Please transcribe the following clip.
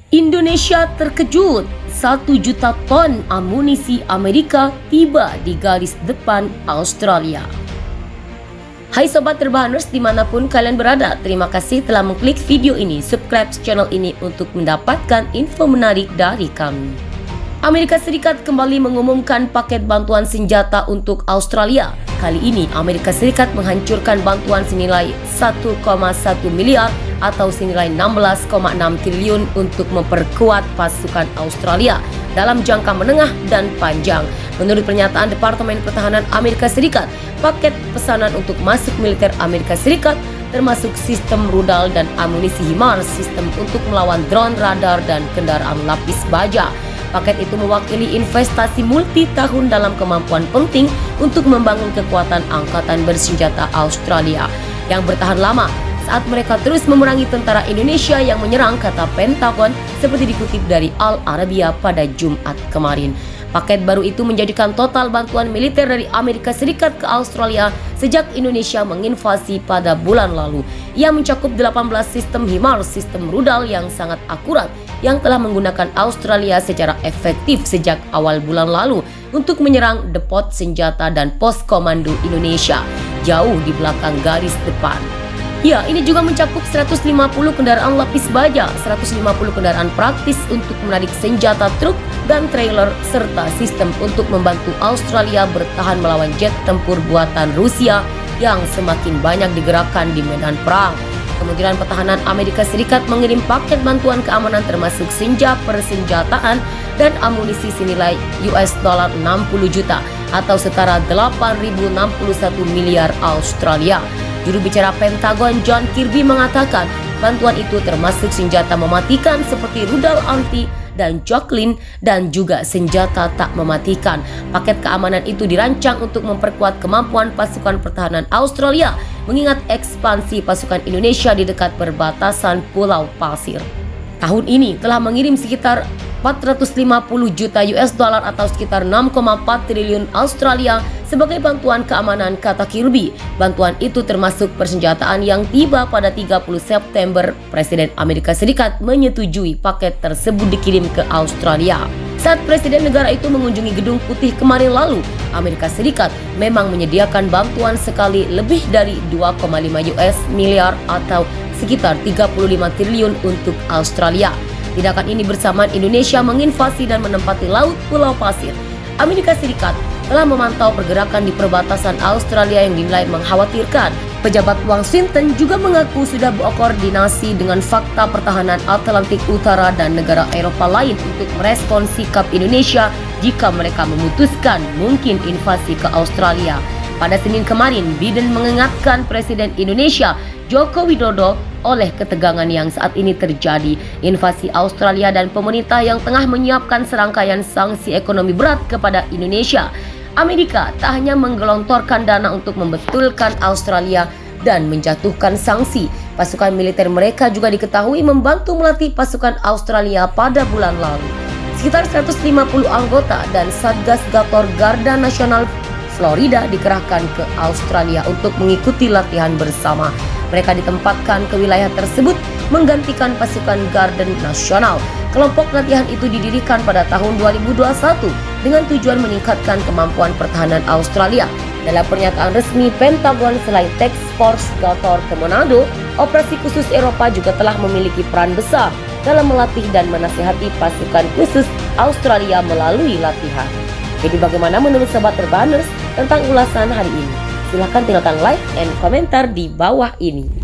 Indonesia terkejut, 1 juta ton amunisi Amerika tiba di garis depan Australia. Hai Sobat Terbahaners dimanapun kalian berada, terima kasih telah mengklik video ini. Subscribe channel ini untuk mendapatkan info menarik dari kami. Amerika Serikat kembali mengumumkan paket bantuan senjata untuk Australia. Kali ini Amerika Serikat menghancurkan bantuan senilai 1,1 miliar atau senilai 16,6 triliun untuk memperkuat pasukan Australia dalam jangka menengah dan panjang. Menurut pernyataan Departemen Pertahanan Amerika Serikat, paket pesanan untuk masuk militer Amerika Serikat termasuk sistem rudal dan amunisi HIMARS, sistem untuk melawan drone, radar, dan kendaraan lapis baja. Paket itu mewakili investasi multi tahun dalam kemampuan penting untuk membangun kekuatan angkatan bersenjata Australia yang bertahan lama saat mereka terus memerangi tentara Indonesia yang menyerang, kata Pentagon seperti dikutip dari Al Arabiya pada Jumat kemarin. Paket baru itu menjadikan total bantuan militer dari Amerika Serikat ke Australia sejak Indonesia menginvasi pada bulan lalu. Ia mencakup 18 sistem HIMARS, sistem rudal yang sangat akurat yang telah menggunakan Australia secara efektif sejak awal bulan lalu untuk menyerang depot senjata dan pos komando Indonesia jauh di belakang garis depan. Ya, ini juga mencakup 150 kendaraan lapis baja, 150 kendaraan praktis untuk menarik senjata truk dan trailer, serta sistem untuk membantu Australia bertahan melawan jet tempur buatan Rusia yang semakin banyak digerakkan di medan perang. Kementerian Pertahanan Amerika Serikat mengirim paket bantuan keamanan termasuk persenjataan dan amunisi senilai US dollar 60 juta atau setara 8.061 miliar Australia. Juru bicara Pentagon John Kirby mengatakan bantuan itu termasuk senjata mematikan seperti rudal anti dan Javelin dan juga senjata tak mematikan. Paket keamanan itu dirancang untuk memperkuat kemampuan pasukan pertahanan Australia mengingat ekspansi pasukan Indonesia di dekat perbatasan Pulau Pasir. Tahun ini telah mengirim sekitar 450 juta US dollar atau sekitar 6,4 triliun Australia sebagai bantuan keamanan, kata Kirby. Bantuan itu termasuk persenjataan yang tiba pada 30 September. Presiden Amerika Serikat menyetujui paket tersebut dikirim ke Australia. Saat Presiden negara itu mengunjungi Gedung Putih kemarin lalu, Amerika Serikat memang menyediakan bantuan sekali lebih dari 2,5 US miliar atau sekitar 35 triliun untuk Australia. Tindakan ini bersamaan Indonesia menginvasi dan menempati laut Pulau Pasir. Amerika Serikat telah memantau pergerakan di perbatasan Australia yang dinilai mengkhawatirkan. Pejabat Washington juga mengaku sudah berkoordinasi dengan fakta pertahanan Atlantik Utara dan negara Eropa lain untuk merespons sikap Indonesia jika mereka memutuskan mungkin invasi ke Australia. Pada Senin kemarin, Biden mengingatkan Presiden Indonesia Joko Widodo oleh ketegangan yang saat ini terjadi, invasi Australia dan pemerintah yang tengah menyiapkan serangkaian sanksi ekonomi berat kepada Indonesia. Amerika tak hanya menggelontorkan dana untuk membetulkan Australia dan menjatuhkan sanksi, pasukan militer mereka juga diketahui membantu melatih pasukan Australia pada bulan lalu. Sekitar 150 anggota dan Satgas Gator Garda Nasional Florida dikerahkan ke Australia untuk mengikuti latihan bersama. Mereka ditempatkan ke wilayah tersebut menggantikan pasukan Garda Nasional. Kelompok latihan itu didirikan pada tahun 2021 dengan tujuan meningkatkan kemampuan pertahanan Australia. Dalam pernyataan resmi Pentagon, selain Task Force Gator ke Manado, operasi khusus Eropa juga telah memiliki peran besar dalam melatih dan menasihati pasukan khusus Australia melalui latihan. Jadi bagaimana menurut Sobat Terbahaners tentang ulasan hari ini? Silahkan tinggalkan like dan komentar di bawah ini.